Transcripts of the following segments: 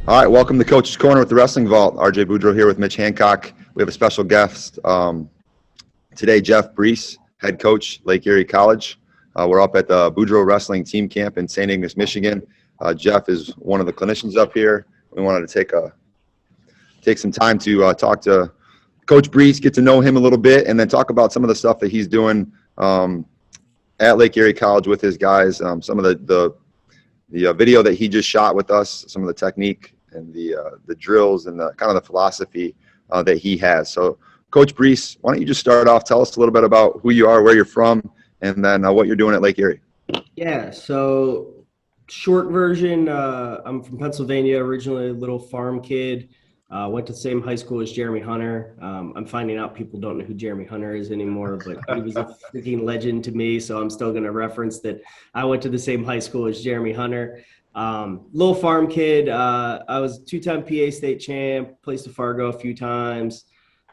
All right, welcome to Coach's Corner with the Wrestling Vault. RJ Boudreaux here with Mitch Hancock. We have a special guest today, Jeff Breese, head coach, Lake Erie College. We're up at the Boudreaux Wrestling Team Camp in St. Ignace, Michigan. Jeff is one of the clinicians up here. We wanted to take some time to talk to Coach Breese, get to know him a little bit, and then talk about some of the stuff that he's doing at Lake Erie College with his guys. Some of the video that he just shot with us, some of the technique and the drills and the kind of the philosophy that he has. So, Coach Breese, why don't you just start off? Tell us a little bit about who you are, where you're from, and then what you're doing at Lake Erie. Yeah, so short version, I'm from Pennsylvania, originally a little farm kid. Went to the same high school as Jeremy Hunter. I'm finding out people don't know who Jeremy Hunter is anymore, but he was a freaking legend to me, so I'm still going to reference that I went to the same high school as Jeremy Hunter. Little farm kid. I was two-time PA state champ, placed to Fargo a few times,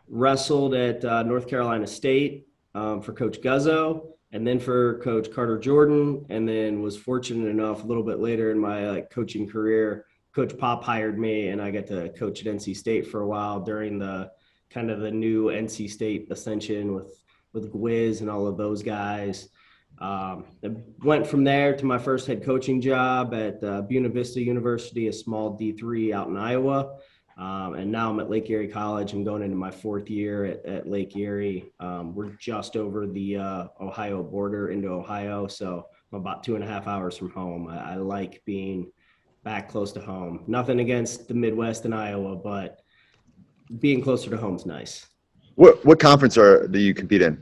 wrestled at North Carolina State for Coach Guzzo, and then for Coach Carter Jordan, and then was fortunate enough a little bit later in my coaching career, Coach Pop hired me, and I got to coach at NC State for a while during the kind of the new NC State ascension with Gwiz and all of those guys. I went from there to my first head coaching job at Buena Vista University, a small D3 out in Iowa. And now I'm at Lake Erie College. I'm going into my fourth year at Lake Erie. We're just over the Ohio border into Ohio, so I'm about 2.5 hours from home. I like being back close to home. Nothing against the Midwest and Iowa, but being closer to home is nice. What conference do you compete in?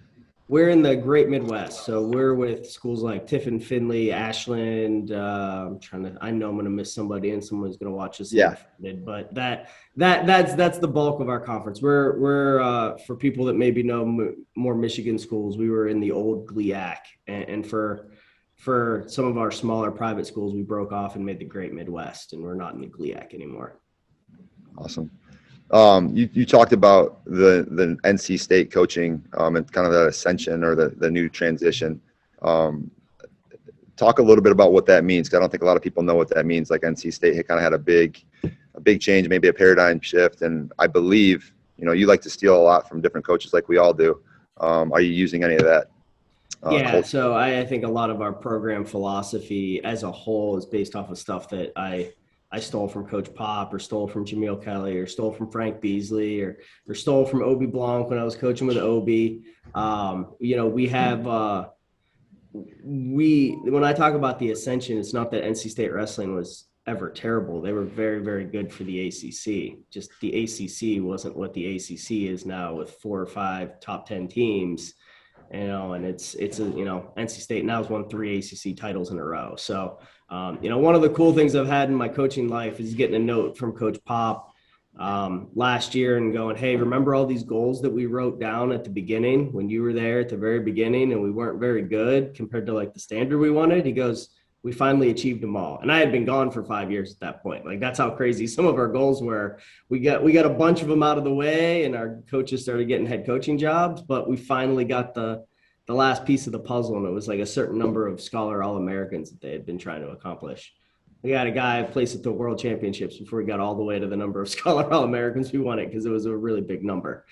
We're in the Great Midwest, so we're with schools like Tiffin, Findlay, Ashland. I know I'm going to miss somebody, and someone's going to watch this. Yeah. But that's the bulk of our conference. We're for people that maybe know more Michigan schools, we were in the old GLIAC, and for some of our smaller private schools, we broke off and made the Great Midwest, and we're not in the GLIAC anymore. Awesome. You talked about the NC State coaching and kind of that ascension or the new transition. Talk a little bit about what that means, because I don't think a lot of people know what that means. Like NC State had kind of had a big change, maybe a paradigm shift, and I believe you like to steal a lot from different coaches, like we all do. Are you using any of that? Culture? So I think a lot of our program philosophy as a whole is based off of stuff that I stole from Coach Pop, or stole from Jameel Kelly, or stole from Frank Beazley, or stole from Obe Blanc when I was coaching with Obe. We have when I talk about the ascension, it's not that NC State wrestling was ever terrible. They were very, very good for the ACC. Just the ACC wasn't what the ACC is now, with 4 or 5 top 10 teams. And it's NC State now has won 3 ACC titles in a row. So, one of the cool things I've had in my coaching life is getting a note from Coach Pop last year and going, hey, remember all these goals that we wrote down at the beginning when you were there at the very beginning and we weren't very good compared to like the standard we wanted? He goes, we finally achieved them all. And I had been gone for 5 years at that point. Like, that's how crazy some of our goals were. We got a bunch of them out of the way, and our coaches started getting head coaching jobs, but we finally got the last piece of the puzzle, and it was like a certain number of Scholar All-Americans that they had been trying to accomplish. We got a guy placed at the World Championships before we got all the way to the number of Scholar All-Americans we won it, because it was a really big number.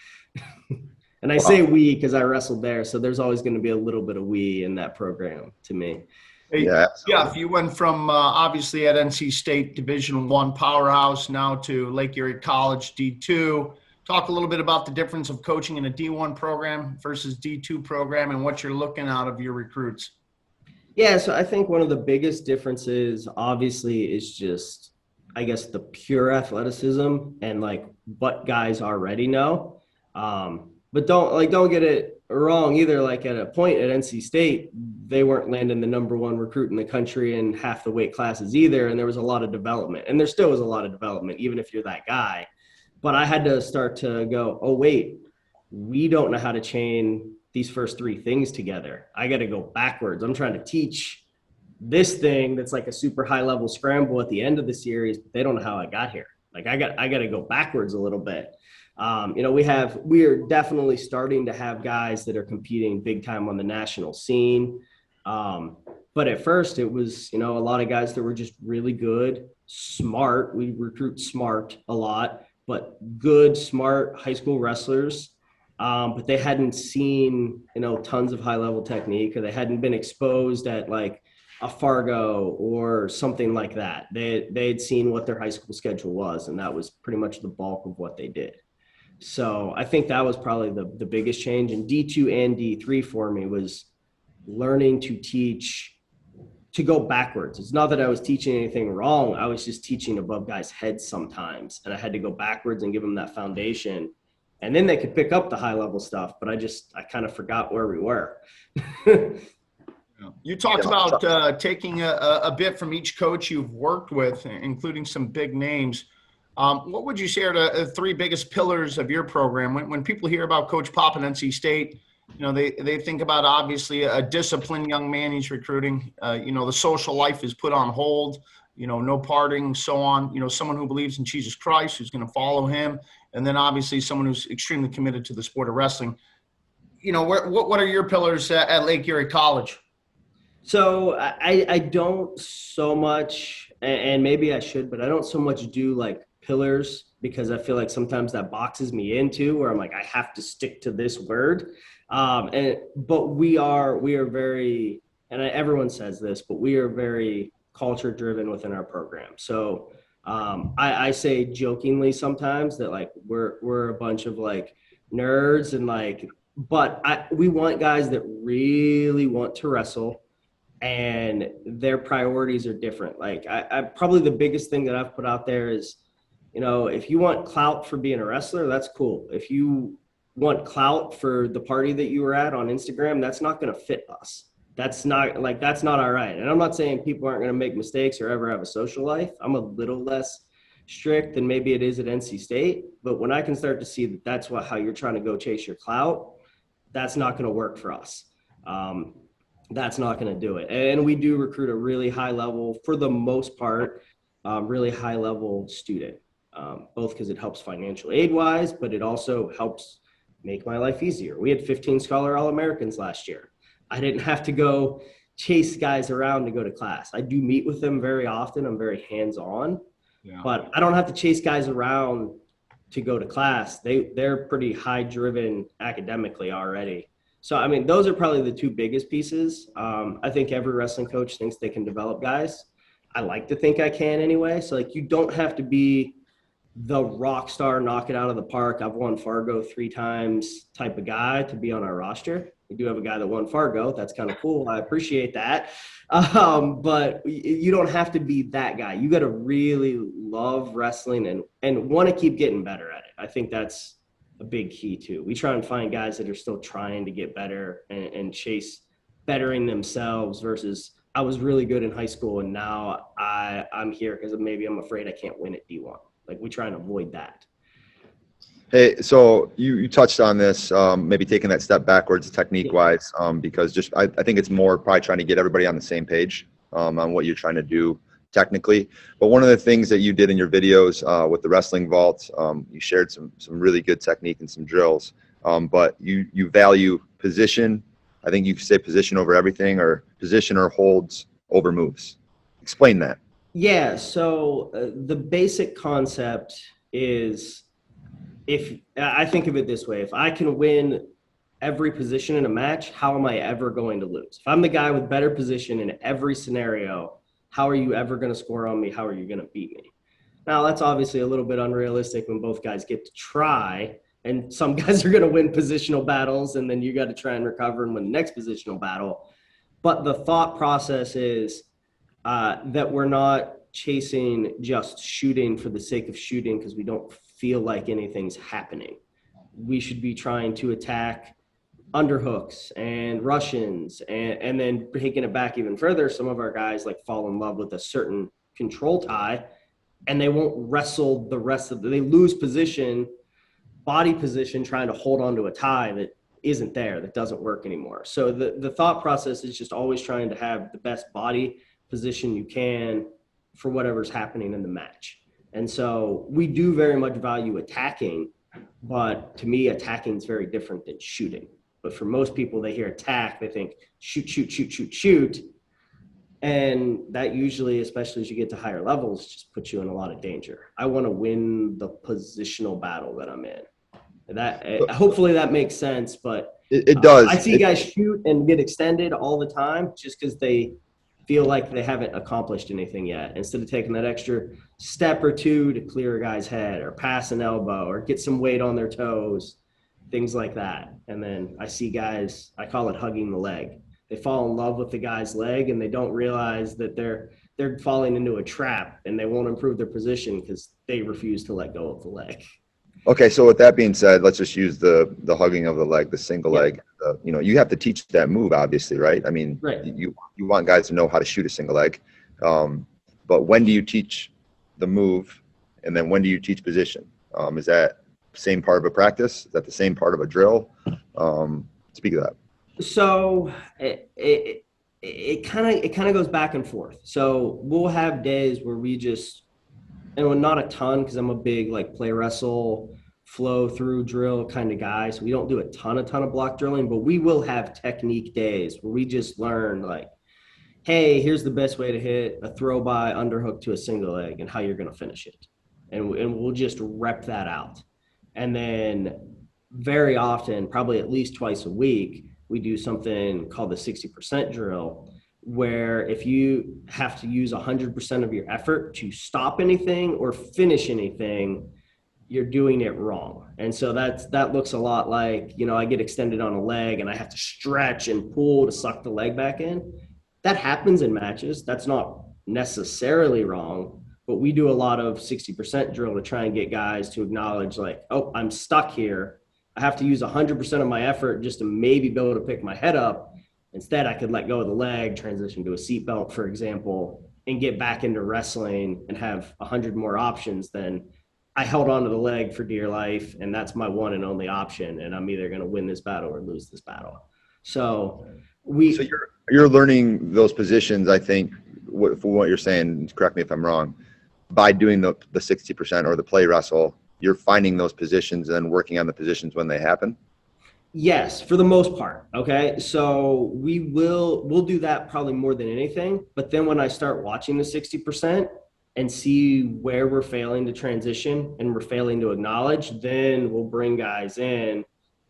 And I say we because I wrestled there, so there's always going to be a little bit of we in that program to me. Hey, yeah, if you went from obviously at NC State Division I powerhouse now to Lake Erie College D2. Talk a little bit about the difference of coaching in a D1 program versus D2 program and what you're looking out of your recruits. Yeah, so I think one of the biggest differences obviously is just, I guess, the pure athleticism and like what guys already know. But don't get it wrong either. Like, at a point at NC State, they weren't landing the number 1 recruit in the country in half the weight classes either. And there was a lot of development, and there still was a lot of development, even if you're that guy. But I had to start to go, oh, wait, we don't know how to chain these first 3 things together. I got to go backwards. I'm trying to teach this thing that's like a super high level scramble at the end of the series, but they don't know how I got here. Like, I got to go backwards a little bit. We are definitely starting to have guys that are competing big time on the national scene. But at first it was, a lot of guys that were just really good, smart. We recruit smart a lot, but good, smart high school wrestlers. But they hadn't seen, tons of high level technique, or they hadn't been exposed at like a Fargo or something like that. They'd seen what their high school schedule was, and that was pretty much the bulk of what they did. So I think that was probably the biggest change. And D2 and D3 for me was learning to go backwards. It's not that I was teaching anything wrong. I was just teaching above guys' heads sometimes. And I had to go backwards and give them that foundation. And then they could pick up the high level stuff, but I kind of forgot where we were. You talked about taking a bit from each coach you've worked with, including some big names. What would you say are the three biggest pillars of your program? When people hear about Coach Pop at NC State, they think about obviously a disciplined young man he's recruiting. The social life is put on hold, no partying, so on. Someone who believes in Jesus Christ, who's going to follow him. And then obviously someone who's extremely committed to the sport of wrestling. What are your pillars at Lake Erie College? So I don't so much, and maybe I should, but I don't so much do like pillars, because I feel like sometimes that boxes me into where I'm like, I have to stick to this word. But we are very, and everyone says this, but we are very culture driven within our program. So I say jokingly sometimes that like we're a bunch of like nerds and like, but we want guys that really want to wrestle, and their priorities are different. Like I probably the biggest thing that I've put out there is, if you want clout for being a wrestler, that's cool. If you want clout for the party that you were at on Instagram, that's not going to fit us. That's not all right. And I'm not saying people aren't going to make mistakes or ever have a social life. I'm a little less strict than maybe it is at NC State. But when I can start to see that that's how you're trying to go chase your clout, that's not going to work for us. That's not going to do it. And we do recruit a really high level, for the most part, really high level student, both because it helps financial aid wise, but it also helps make my life easier. We had 15 Scholar All-Americans last year. I didn't have to go chase guys around to go to class. I do meet with them very often. I'm very hands-on, but I don't have to chase guys around to go to class. They're pretty high driven academically already. So, I mean, those are probably the two biggest pieces. I think every wrestling coach thinks they can develop guys. I like to think I can anyway. So like, you don't have to be the rock star, knock it out of the park, I've won Fargo 3 times type of guy to be on our roster. We do have a guy that won Fargo. That's kind of cool. I appreciate that. But you don't have to be that guy. You got to really love wrestling and want to keep getting better at it. I think that's a big key too. We try and find guys that are still trying to get better and chase bettering themselves versus I was really good in high school and now I'm here because maybe I'm afraid I can't win at D1. Like we try and avoid that. Hey, so you touched on this, maybe taking that step backwards technique-wise, because just I think it's more probably trying to get everybody on the same page on what you're trying to do technically. But one of the things that you did in your videos with the wrestling vault, you shared some really good technique and some drills, but you value position. I think you say position over everything, or position or holds over moves. Explain that. Yeah, so the basic concept is, if I think of it this way, if I can win every position in a match, how am I ever going to lose? If I'm the guy with better position in every scenario, how are you ever going to score on me? How are you going to beat me? Now, that's obviously a little bit unrealistic when both guys get to try, and some guys are going to win positional battles, and then you got to try and recover and win the next positional battle. But the thought process is that we're not chasing just shooting for the sake of shooting because we don't feel like anything's happening. We should be trying to attack underhooks and Russians, and then taking it back even further, some of our guys like fall in love with a certain control tie and they won't wrestle the rest of they lose position, body position, trying to hold on to a tie that isn't there, that doesn't work anymore. So the thought process is just always trying to have the best body position you can for whatever's happening in the match. And so we do very much value attacking, but to me, attacking is very different than shooting. But for most people, they hear attack, they think shoot, shoot, shoot, shoot, shoot. And that usually, especially as you get to higher levels, just puts you in a lot of danger. I want to win the positional battle that I'm in. That hopefully that makes sense, but It does. I see guys shoot and get extended all the time just because they feel like they haven't accomplished anything yet. Instead of taking that extra step or two to clear a guy's head or pass an elbow or get some weight on their toes, things like that. And then I see guys, I call it hugging the leg. They fall in love with the guy's leg and they don't realize that they're falling into a trap and they won't improve their position because they refuse to let go of the leg. Okay, so with that being said, let's just use the hugging of the leg, the single leg. You have to teach that move, obviously, right? I mean, Right. you want guys to know how to shoot a single leg. But when do you teach the move, and then when do you teach position? Is that the same part of a practice? Is that the same part of a drill? Speak of that. So it kind of goes back and forth. So we'll have days where we just, and not a ton because I'm a big like play wrestle, flow through drill kind of guy. So we don't do a ton of block drilling, but we will have technique days where we just learn like, hey, here's the best way to hit a throw by underhook to a single leg and how you're going to finish it. And we'll just rep that out. And then very often, probably at least twice a week, we do something called the 60% drill, where if you have to use 100% of your effort to stop anything or finish anything, you're doing it wrong. And so that looks a lot like, I get extended on a leg and I have to stretch and pull to suck the leg back in. That happens in matches. That's not necessarily wrong, but we do a lot of 60% drill to try and get guys to acknowledge like, oh, I'm stuck here. I have to use 100% of my effort just to maybe be able to pick my head up. Instead, I could let go of the leg, transition to a seatbelt, for example, and get back into wrestling and have 100 more options than I held onto the leg for dear life, and that's my one and only option, and I'm either going to win this battle or lose this battle. So you're learning those positions, I think, for what you're saying, correct me if I'm wrong, by doing the 60% or the play wrestle, you're finding those positions and then working on the positions when they happen? Yes, for the most part. Okay. So we'll do that probably more than anything. But then when I start watching the 60% and see where we're failing to transition and we're failing to acknowledge, then we'll bring guys in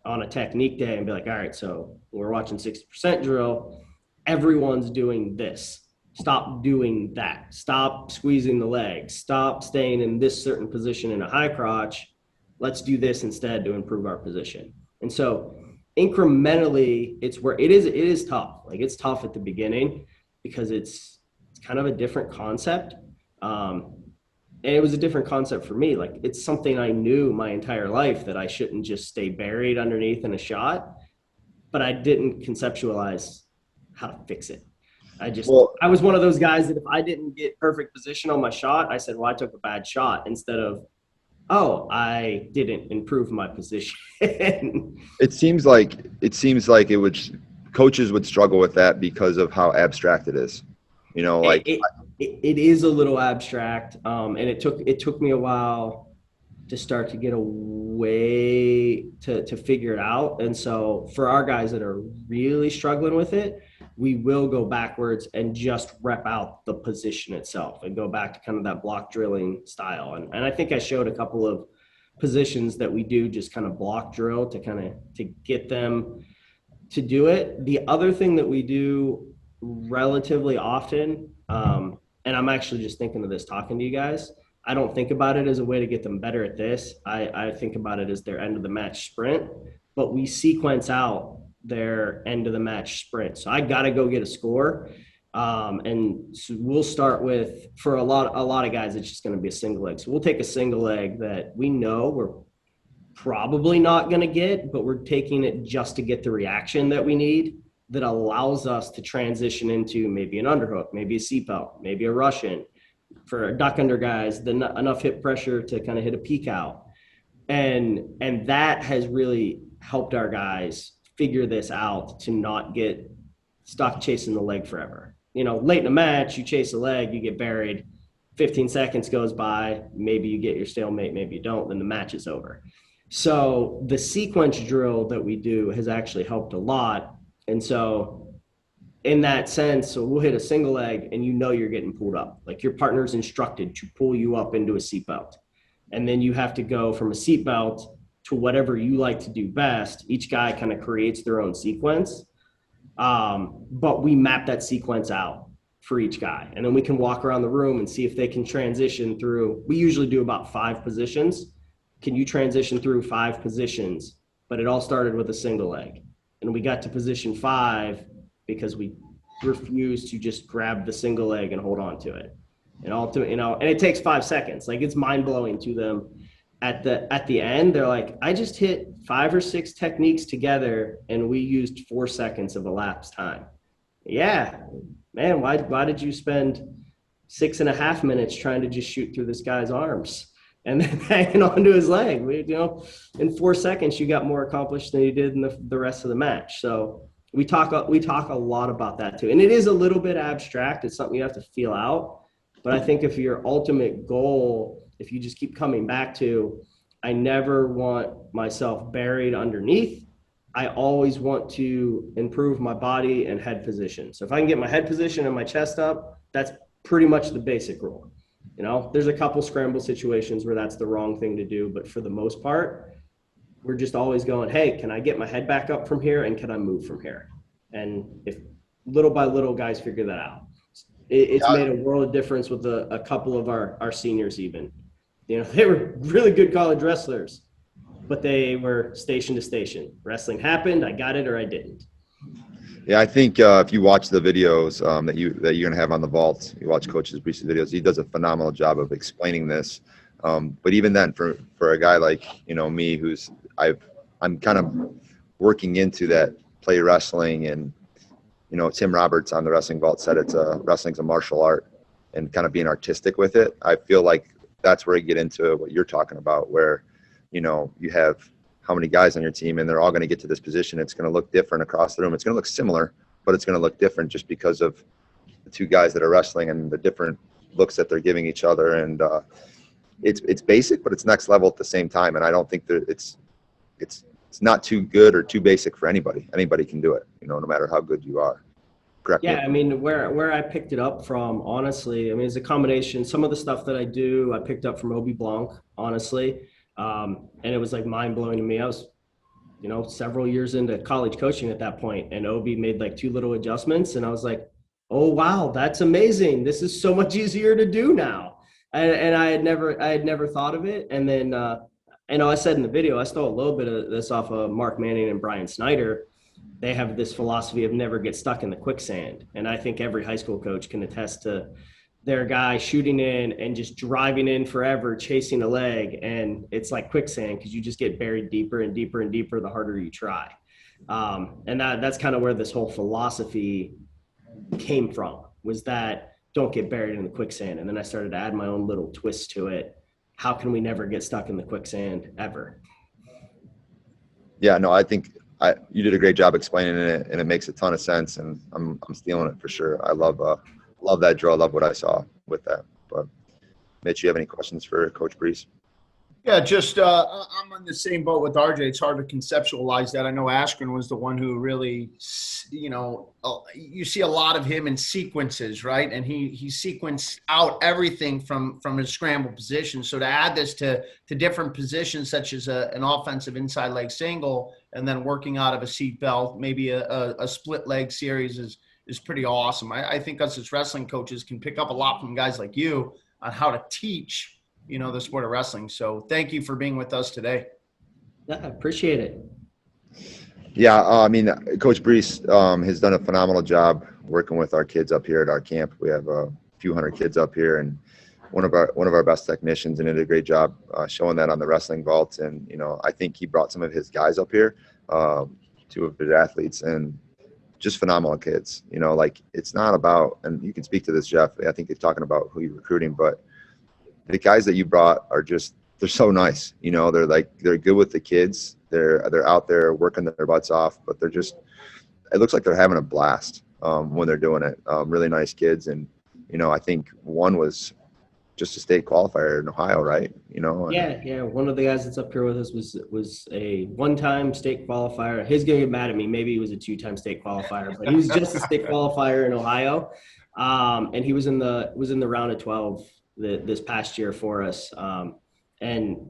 on a technique day and be like, all right, so we're watching 60% drill. Everyone's doing this. Stop doing that. Stop squeezing the leg. Stop staying in this certain position in a high crotch. Let's do this instead to improve our position. And so incrementally, it's where it is tough. Like it's tough at the beginning because it's kind of a different concept. And it was a different concept for me. Like it's something I knew my entire life that I shouldn't just stay buried underneath in a shot, but I didn't conceptualize how to fix it. I was one of those guys that if I didn't get perfect position on my shot, I said, well, I took a bad shot instead of, oh, I didn't improve my position. It seems like coaches would struggle with that because of how abstract it is. It is a little abstract, and it took me a while to start to get a way to figure it out. And so for our guys that are really struggling with it, we will go backwards and just rep out the position itself and go back to kind of that block drilling style. And I think I showed a couple of positions that we do just kind of block drill to get them to do it. The other thing that we do relatively often, and I'm actually just thinking of this talking to you guys, I don't think about it as a way to get them better at this. I think about it as their end of the match sprint, but we sequence out their end of the match sprint. So I got to go get a score. And so we'll start with, for a lot of guys, it's just going to be a single leg. So we'll take a single leg that we know we're probably not going to get, but we're taking it just to get the reaction that we need that allows us to transition into maybe an underhook, maybe a seatbelt, maybe a Russian. For duck under guys, enough hip pressure to kind of hit a peek out. And that has really helped our guys figure this out to not get stuck chasing the leg forever. Late in a match, you chase a leg, you get buried, 15 seconds goes by, maybe you get your stalemate, maybe you don't, then the match is over. So the sequence drill that we do has actually helped a lot. And so in that sense, so we'll hit a single leg and you're getting pulled up. Like your partner's instructed to pull you up into a seatbelt. And then you have to go from a seatbelt to whatever you like to do best. Each guy kind of creates their own sequence. But we map that sequence out for each guy. And then we can walk around the room and see if they can transition through. We usually do about 5 positions. Can you transition through 5 positions? But it all started with a single leg. And we got to position 5 because we refused to just grab the single leg and hold on to it. And it takes 5 seconds. Like, it's mind blowing to them. At the end, they're like, I just hit 5 or 6 techniques together and we used 4 seconds of elapsed time. Yeah, man, why did you spend 6.5 minutes trying to just shoot through this guy's arms and then hanging onto his leg? In 4 seconds, you got more accomplished than you did in the rest of the match. So we talk a lot about that too. And it is a little bit abstract. It's something you have to feel out. But I think if your ultimate goal, if you just keep coming back to, I never want myself buried underneath. I always want to improve my body and head position. So if I can get my head position and my chest up, that's pretty much the basic rule. There's a couple scramble situations where that's the wrong thing to do, but for the most part, we're just always going, hey, can I get my head back up from here and can I move from here? And if little by little guys figure that out. It's made a world of difference with a couple of our seniors even. They were really good college wrestlers, but they were station to station. Wrestling happened, I got it or I didn't. Yeah, I think if you watch the videos that you're going to have on the vault, you watch Coach Breese's videos, he does a phenomenal job of explaining this. But even then, for a guy like me, I'm kind of working into that play wrestling, and Tim Roberts on the Wrestling Vault said wrestling's a martial art, and kind of being artistic with it. I feel like that's where you get into what you're talking about, where you have how many guys on your team and they're all going to get to this position. It's going to look different across the room. It's going to look similar, but it's going to look different just because of the 2 guys that are wrestling and the different looks that they're giving each other. And it's basic, but it's next level at the same time. And I don't think that it's not too good or too basic for anybody. Anybody can do it, no matter how good you are. Correct. Yeah, I mean, where I picked it up from, honestly, it's a combination. Some of the stuff that I do, I picked up from Obe Blanc, honestly. And it was like mind blowing to me. I was, several years into college coaching at that point, and Obe made like 2 little adjustments, and I was like, oh wow, that's amazing. This is so much easier to do now. And I had never thought of it. And then, I said in the video, I stole a little bit of this off of Mark Manning and Brian Snyder. They have this philosophy of never get stuck in the quicksand. And I think every high school coach can attest to their guy shooting in and just driving in forever, chasing a leg. And it's like quicksand because you just get buried deeper and deeper and deeper the harder you try. And that's kind of where this whole philosophy came from, was that don't get buried in the quicksand. And then I started to add my own little twist to it. How can we never get stuck in the quicksand ever? Yeah, no, I think you did a great job explaining it, and it makes a ton of sense, and I'm stealing it for sure. I love that drill. I love what I saw with that. But Mitch, you have any questions for Coach Breese? Yeah, just I'm on the same boat with RJ. It's hard to conceptualize that. I know Ashburn was the one who really, you see a lot of him in sequences, right? And he sequenced out everything from his scramble position. So to add this to different positions, such as an offensive inside leg single, and then working out of a seat belt, maybe a split leg series is pretty awesome. I think us as wrestling coaches can pick up a lot from guys like you on how to teach the sport of wrestling. So thank you for being with us today. Yeah, I appreciate it. Yeah, Coach Breese has done a phenomenal job working with our kids up here at our camp. We have a few hundred kids up here, and one of our best technicians, and did a great job showing that on the Wrestling Vault. And I think he brought some of his guys up here, 2 of his athletes, and just phenomenal kids. It's not about, and you can speak to this, Jeff. I think you're talking about who you're recruiting, but the guys that you brought they're so nice. They're good with the kids. They're out there working their butts off, but it looks like they're having a blast when they're doing it. Really nice kids. And, I think one was just a state qualifier in Ohio, right? You know? Yeah. One of the guys that's up here with us was a one-time state qualifier. He's gonna get mad at me. Maybe he was a two-time state qualifier, but he was just a state qualifier in Ohio. And he was in the round of 12 this past year for us. And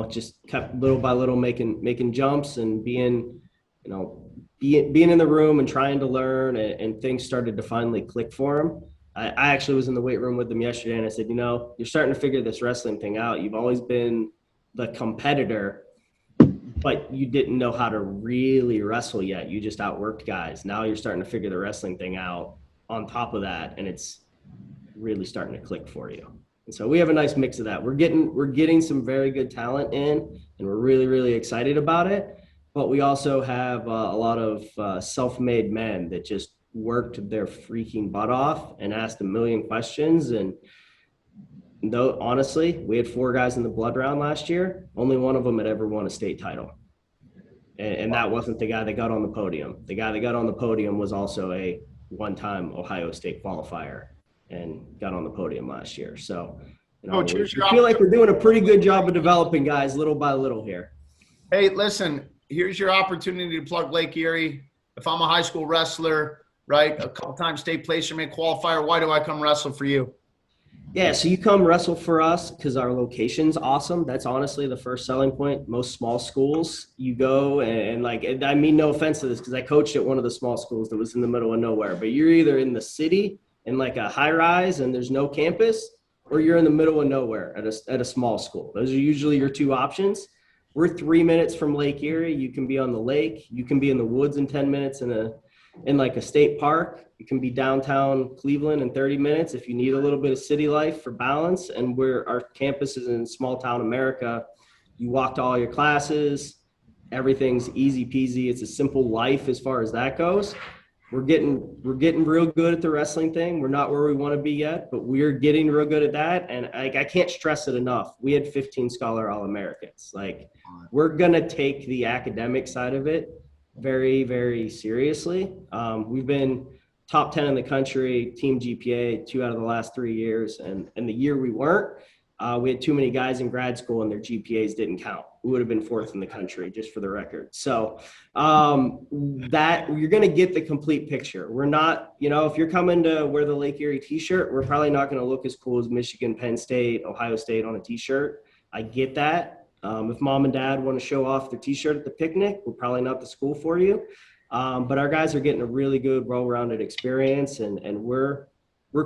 just kept little by little making jumps and being in the room and trying to learn, and things started to finally click for him. I actually was in the weight room with him yesterday, and I said, you're starting to figure this wrestling thing out. You've always been the competitor, but you didn't know how to really wrestle yet. You just outworked guys. Now you're starting to figure the wrestling thing out on top of that, and it's really starting to click for you. And so we have a nice mix of that. We're getting some very good talent in, and we're really, really excited about it. But we also have a lot of self-made men that just worked their freaking butt off and asked a million questions. And though honestly, we had 4 guys in the blood round last year. Only one of them had ever won a state title. And that wasn't the guy that got on the podium. The guy that got on the podium was also a one-time Ohio State qualifier and got on the podium last year. So, Coach, we feel like we're doing a pretty good job of developing guys little by little here. Hey, listen, here's your opportunity to plug Lake Erie. If I'm a high school wrestler, right, a couple-time state placement qualifier, why do I come wrestle for you? Yeah, so you come wrestle for us because our location's awesome. That's honestly the first selling point. Most small schools, you go and I mean no offense to this because I coached at one of the small schools that was in the middle of nowhere, but you're either in the city in like a high rise and there's no campus, or you're in the middle of nowhere at a small school. Those are usually your 2 options. We're 3 minutes from Lake Erie. You can be on the lake. You can be in the woods in 10 minutes in like a state park. You can be downtown Cleveland in 30 minutes if you need a little bit of city life for balance. And our campus is in small town America. You walk to all your classes. Everything's easy peasy. It's a simple life as far as that goes. We're getting real good at the wrestling thing. We're not where we want to be yet, but we're getting real good at that. And I can't stress it enough. We had 15 Scholar All-Americans. We're going to take the academic side of it very, very seriously. We've been top 10 in the country, team GPA, 2 out of the last 3 years. And the year we weren't, we had too many guys in grad school and their GPAs didn't count. We would have been 4th in the country, just for the record. So that you're going to get the complete picture. We're not, if you're coming to wear the Lake Erie t-shirt, we're probably not going to look as cool as Michigan, Penn State, Ohio State on a t-shirt. I get that. If mom and dad want to show off their t-shirt at the picnic, we're probably not the school for you. But our guys are getting a really good, well-rounded experience, and we're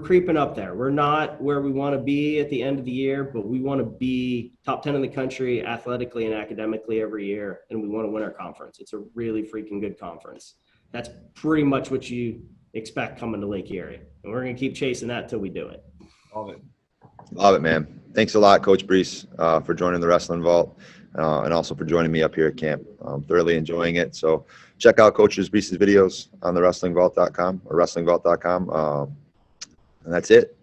creeping up there. We're not where we want to be at the end of the year, but we want to be top 10 in the country athletically and academically every year, and we want to win our conference. It's a really freaking good conference. That's pretty much what you expect coming to Lake Erie, and we're going to keep chasing that till we do it. Love it, man. Thanks a lot, Coach Breese, for joining the Wrestling Vault, and also for joining me up here at camp. I'm thoroughly enjoying it. So check out Coach Breese's videos on the wrestlingvault.com or wrestlingvault.com. And that's it.